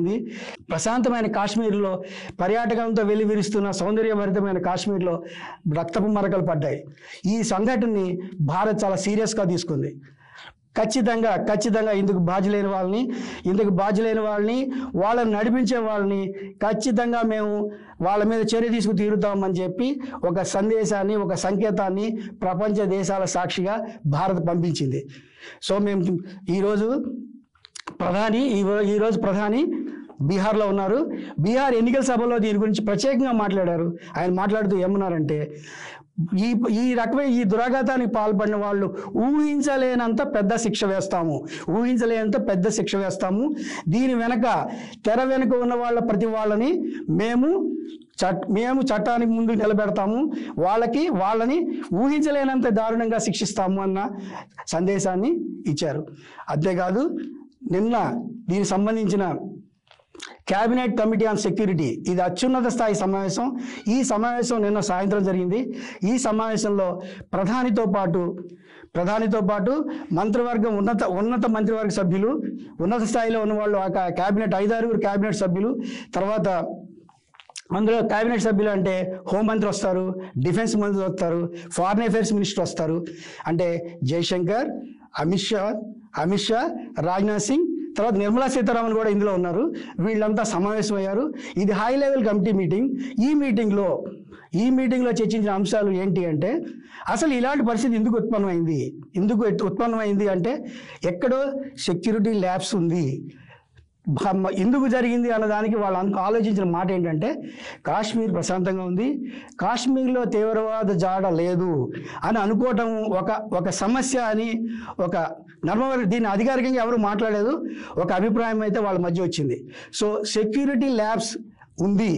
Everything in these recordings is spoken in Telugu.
జరిగింది. ప్రశాంతమైన కాశ్మీర్లో పర్యాటకంతో వెల్లివిరుస్తున్న సౌందర్యభరితమైన కాశ్మీర్లో రక్తపు మరకలు పడ్డాయి. ఈ సంఘటనని భారత్ చాలా సీరియస్గా తీసుకుంది. ఖచ్చితంగా ఇందుకు బాధ్యులైన వాళ్ళని వాళ్ళని నడిపించే వాళ్ళని ఖచ్చితంగా మేము వాళ్ళ మీద చర్య తీసుకు తీరుతామని చెప్పి ఒక సందేశాన్ని, ఒక సంకేతాన్ని ప్రపంచ దేశాల సాక్షిగా భారత్ పంపించింది. సో మేము ఈరోజు ప్రధాని బీహార్లో ఉన్నారు. బీహార్ ఎన్నికల సభలో దీని గురించి ప్రత్యేకంగా మాట్లాడారు. ఆయన మాట్లాడుతూ ఏమన్నారంటే, ఈ రకమైన ఈ దురాఘాతానికి పాల్పడిన వాళ్ళు ఊహించలేనంత పెద్ద శిక్ష వేస్తాము. దీని వెనక తెర వెనుక ఉన్న వాళ్ళ ప్రతి వాళ్ళని మేము చట్టానికి ముందు నిలబెడతాము. వాళ్ళని ఊహించలేనంత దారుణంగా శిక్షిస్తాము అన్న సందేశాన్ని ఇచ్చారు. అంతేకాదు, నిన్న దీనికి సంబంధించిన క్యాబినెట్ కమిటీ ఆన్ సెక్యూరిటీ, ఇది అత్యున్నత స్థాయి సమావేశం. ఈ సమావేశం నిన్న సాయంత్రం జరిగింది. ఈ సమావేశంలో ప్రధానితో పాటు మంత్రివర్గం ఉన్నత మంత్రివర్గ సభ్యులు, ఉన్నత స్థాయిలో ఉన్నవాళ్ళు, క్యాబినెట్ 5-6 క్యాబినెట్ సభ్యులు, తర్వాత అందులో క్యాబినెట్ సభ్యులు అంటే హోంమంత్రి వస్తారు, డిఫెన్స్ మంత్రి వస్తారు, ఫారిన్ అఫైర్స్ మినిస్టర్ వస్తారు. అంటే జైశంకర్, అమిత్ షా, రాజ్నాథ్ సింగ్, తర్వాత నిర్మలా సీతారామన్ కూడా ఇందులో ఉన్నారు. వీళ్ళంతా సమావేశమయ్యారు. ఇది హై లెవెల్ కమిటీ మీటింగ్. ఈ మీటింగ్లో చర్చించిన అంశాలు ఏంటి అంటే, అసలు ఇలాంటి పరిస్థితి ఎందుకు ఉత్పన్నమైంది అంటే, ఎక్కడో సెక్యూరిటీ ల్యాబ్స్ ఉంది, ఎందుకు జరిగింది అన్నదానికి వాళ్ళు ఆలోచించిన మాట ఏంటంటే, కాశ్మీర్ ప్రశాంతంగా ఉంది, కాశ్మీర్లో తీవ్రవాద జాడ లేదు అని అనుకోవటం ఒక సమస్య అని, ఒక దీన్ని అధికారికంగా ఎవరు మాట్లాడలేదు, ఒక అభిప్రాయం అయితే వాళ్ళ మధ్య వచ్చింది. సో సెక్యూరిటీ ల్యాబ్స్ ఉంది,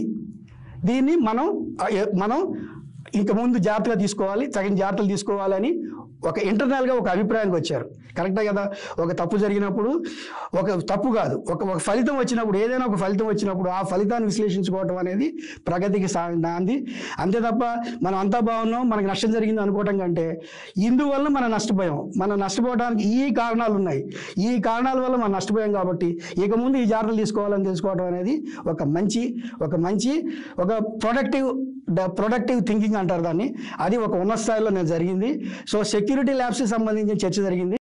దీన్ని మనం ఇంక ముందు జాగ్రత్తగా తీసుకోవాలి, తగిన జాగ్రత్తలు తీసుకోవాలని ఒక ఇంటర్నల్గా ఒక అభిప్రాయానికి వచ్చారు. కరెక్టే కదా. ఒక తప్పు జరిగినప్పుడు, ఒక తప్పు కాదు, ఒక ఫలితం వచ్చినప్పుడు, ఏదైనా ఒక ఫలితం వచ్చినప్పుడు ఆ ఫలితాన్ని విశ్లేషించుకోవటం అనేది ప్రగతికి నాంది. అంతే తప్ప మనం అంతా బాగున్నాం, మనకు నష్టం జరిగింది అనుకోవటం కంటే, ఇందువల్ల మనం నష్టపోవడానికి ఈ కారణాలు ఉన్నాయి, ఈ కారణాల వల్ల మనం నష్టపోయాం కాబట్టి ఇక ముందు ఈ జాగ్రత్తలు తీసుకోవాలని తెలుసుకోవడం అనేది ఒక ప్రొడక్టివ్ థింకింగ్ అంటారు దాన్ని. అది ఒక ఉన్నత స్థాయిలో జరిగింది. సో సెక్యూరిటీ ల్యాబ్స్కి సంబంధించిన చర్చ జరిగింది.